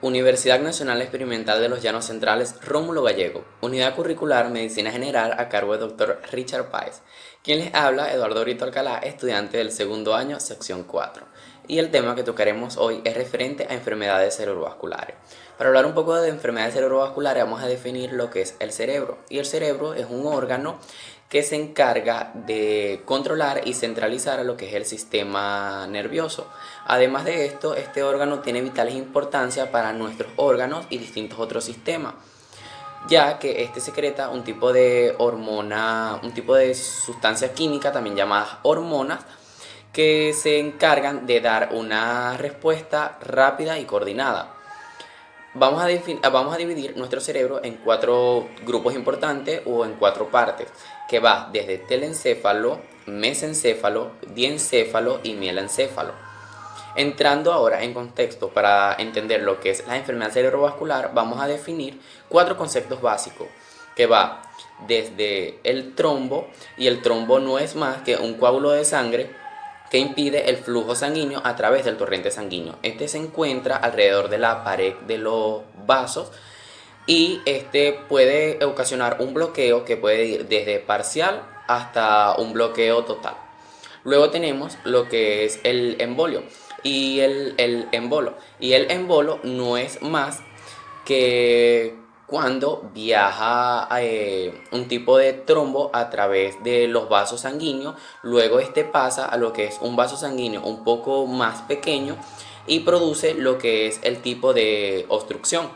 Universidad Nacional Experimental de los Llanos Centrales Rómulo Gallego, Unidad Curricular Medicina General a cargo del Dr. Richard Páez. Quien les habla, Eduardo Brito Alcalá, estudiante del segundo año, sección 4. Y el tema que tocaremos hoy es referente a enfermedades cerebrovasculares. Para hablar un poco de enfermedades cerebrovasculares vamos a definir lo que es el cerebro. Y el cerebro es un órgano que se encarga de controlar y centralizar lo que es el sistema nervioso. Además de esto, este órgano tiene vital importancia para nuestros órganos y distintos otros sistemas, ya que este secreta un tipo de hormona, un tipo de sustancia química también llamadas hormonas, que se encargan de dar una respuesta rápida y coordinada. Vamos a dividir nuestro cerebro en 4 grupos importantes o en 4 partes, que va desde telencéfalo, mesencéfalo, diencéfalo y mielencéfalo. Entrando ahora en contexto para entender lo que es la enfermedad cerebrovascular, vamos a definir 4 conceptos básicos, que va desde el trombo, y el trombo no es más que un coágulo de sangre que impide el flujo sanguíneo a través del torrente sanguíneo. Este se encuentra alrededor de la pared de los vasos y este puede ocasionar un bloqueo que puede ir desde parcial hasta un bloqueo total. Luego tenemos lo que es el embolio y el embolo. Y el embolo no es más que cuando viaja un tipo de trombo a través de los vasos sanguíneos, luego este pasa a lo que es un vaso sanguíneo un poco más pequeño y produce lo que es el tipo de obstrucción.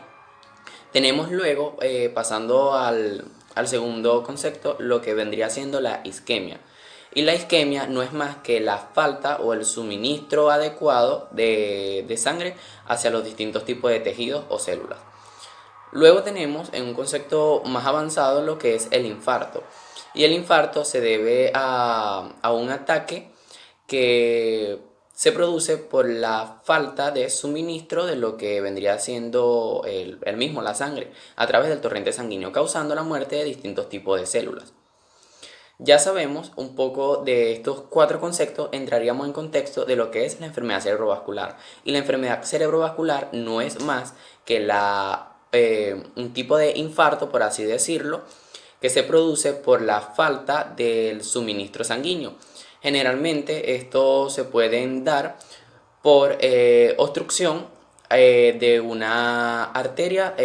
Tenemos luego, pasando al segundo concepto, lo que vendría siendo la isquemia. Y la isquemia no es más que la falta o el suministro adecuado de sangre hacia los distintos tipos de tejidos o células. Luego tenemos en un concepto más avanzado lo que es el infarto. Y el infarto se debe a un ataque que se produce por la falta de suministro de lo que vendría siendo el mismo, la sangre, a través del torrente sanguíneo, causando la muerte de distintos tipos de células. Ya sabemos un poco de estos 4 conceptos, entraríamos en contexto de lo que es la enfermedad cerebrovascular. Y la enfermedad cerebrovascular no es más que un tipo de infarto, por así decirlo, que se produce por la falta del suministro sanguíneo. Generalmente esto se pueden dar por obstrucción de una arteria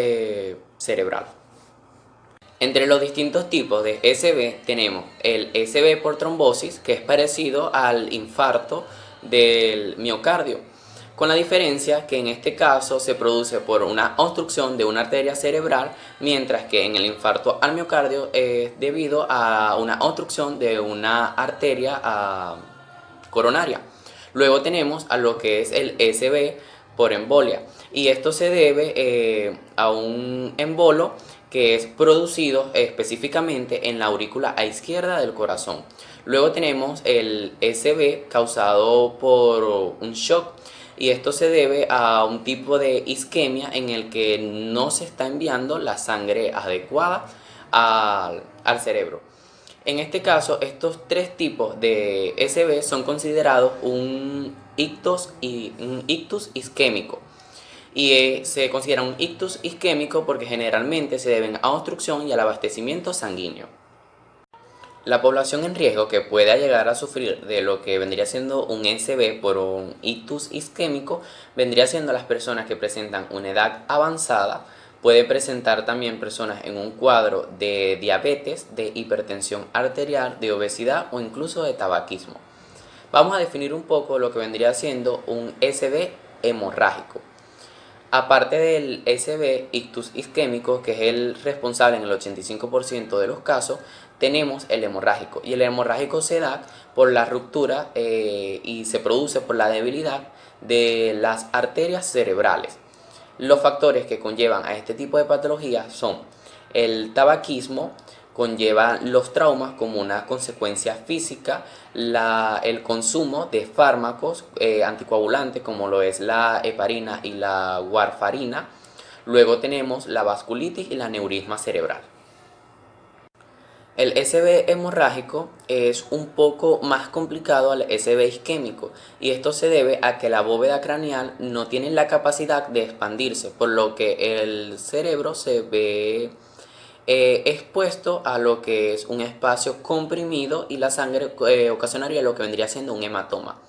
cerebral. Entre los distintos tipos de SB tenemos el SB por trombosis, que es parecido al infarto del miocardio, con la diferencia que en este caso se produce por una obstrucción de una arteria cerebral, mientras que en el infarto al miocardio es debido a una obstrucción de una arteria coronaria. Luego tenemos a lo que es el SB por embolia, y esto se debe a un embolo que es producido específicamente en la aurícula a izquierda del corazón. Luego tenemos el SB causado por un shock, y esto se debe a un tipo de isquemia en el que no se está enviando la sangre adecuada al cerebro. En este caso, estos 3 tipos de SB son considerados un ictus isquémico. Y se considera un ictus isquémico porque generalmente se deben a obstrucción y al abastecimiento sanguíneo. La población en riesgo que pueda llegar a sufrir de lo que vendría siendo un SB por un ictus isquémico vendría siendo las personas que presentan una edad avanzada. Puede presentar también personas en un cuadro de diabetes, de hipertensión arterial, de obesidad o incluso de tabaquismo. Vamos a definir un poco lo que vendría siendo un SB hemorrágico. Aparte del SB ictus isquémico, que es el responsable en el 85% de los casos, tenemos el hemorrágico. Y el hemorrágico se da por la ruptura y se produce por la debilidad de las arterias cerebrales. Los factores que conllevan a este tipo de patologías son el tabaquismo, conlleva los traumas como una consecuencia física, el consumo de fármacos anticoagulantes como lo es la heparina y la warfarina. Luego tenemos la vasculitis y la aneurisma cerebral. El SB hemorrágico es un poco más complicado al SB isquémico y esto se debe a que la bóveda craneal no tiene la capacidad de expandirse, por lo que el cerebro se ve expuesto a lo que es un espacio comprimido y la sangre ocasionaría lo que vendría siendo un hematoma,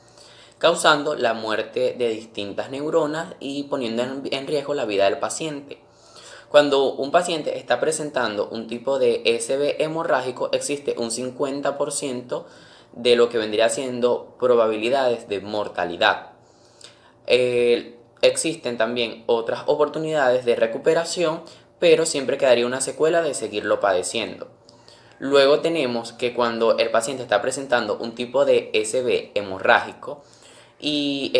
causando la muerte de distintas neuronas y poniendo en riesgo la vida del paciente. Cuando un paciente está presentando un tipo de SB hemorrágico, existe un 50% de lo que vendría siendo probabilidades de mortalidad. Existen también otras oportunidades de recuperación, pero siempre quedaría una secuela de seguirlo padeciendo. Luego tenemos que cuando el paciente está presentando un tipo de SB hemorrágico y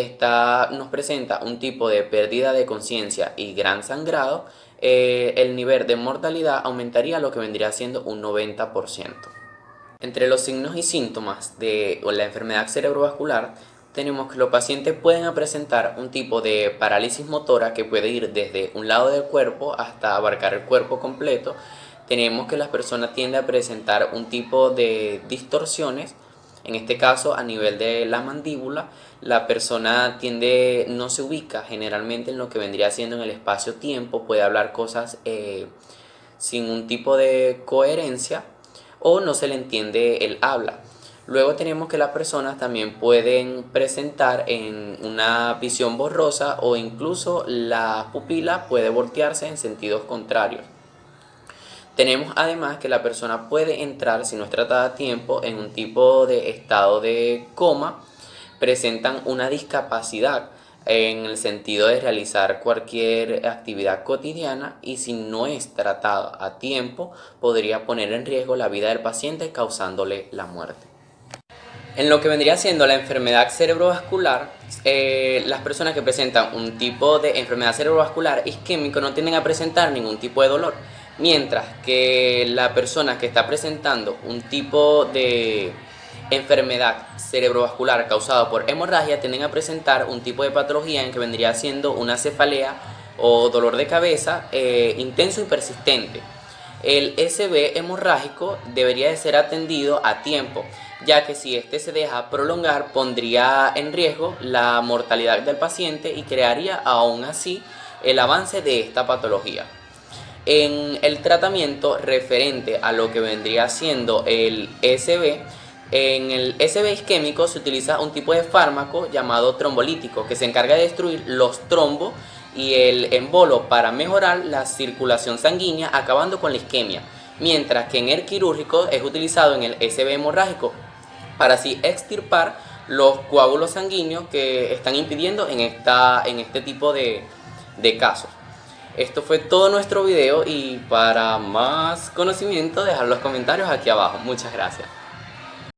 nos presenta un tipo de pérdida de conciencia y gran sangrado, el nivel de mortalidad aumentaría a lo que vendría siendo un 90%. Entre los signos y síntomas de la enfermedad cerebrovascular tenemos que los pacientes pueden presentar un tipo de parálisis motora que puede ir desde un lado del cuerpo hasta abarcar el cuerpo completo. Tenemos que las personas tienden a presentar un tipo de distorsiones, en este caso a nivel de la mandíbula. La persona no se ubica generalmente en lo que vendría siendo en el espacio-tiempo, puede hablar cosas sin un tipo de coherencia o no se le entiende el habla. Luego tenemos que las personas también pueden presentar en una visión borrosa o incluso la pupila puede voltearse en sentidos contrarios. Tenemos además que la persona puede entrar, si no es tratada a tiempo, en un tipo de estado de coma. Presentan una discapacidad en el sentido de realizar cualquier actividad cotidiana y si no es tratada a tiempo podría poner en riesgo la vida del paciente causándole la muerte. En lo que vendría siendo la enfermedad cerebrovascular, las personas que presentan un tipo de enfermedad cerebrovascular isquémico no tienden a presentar ningún tipo de dolor, mientras que la persona que está presentando un tipo de enfermedad cerebrovascular causada por hemorragia tienden a presentar un tipo de patología en que vendría siendo una cefalea o dolor de cabeza intenso y persistente. El SB hemorrágico debería de ser atendido a tiempo, ya que si este se deja prolongar pondría en riesgo la mortalidad del paciente y crearía aún así el avance de esta patología. En el tratamiento referente a lo que vendría siendo el SB, en el SB isquémico se utiliza un tipo de fármaco llamado trombolítico que se encarga de destruir los trombos y el embolo para mejorar la circulación sanguínea acabando con la isquemia, mientras que en el quirúrgico es utilizado en el SB hemorrágico para así extirpar los coágulos sanguíneos que están impidiendo en este tipo de casos. Esto fue todo nuestro video y para más conocimiento dejar los comentarios aquí abajo. Muchas gracias.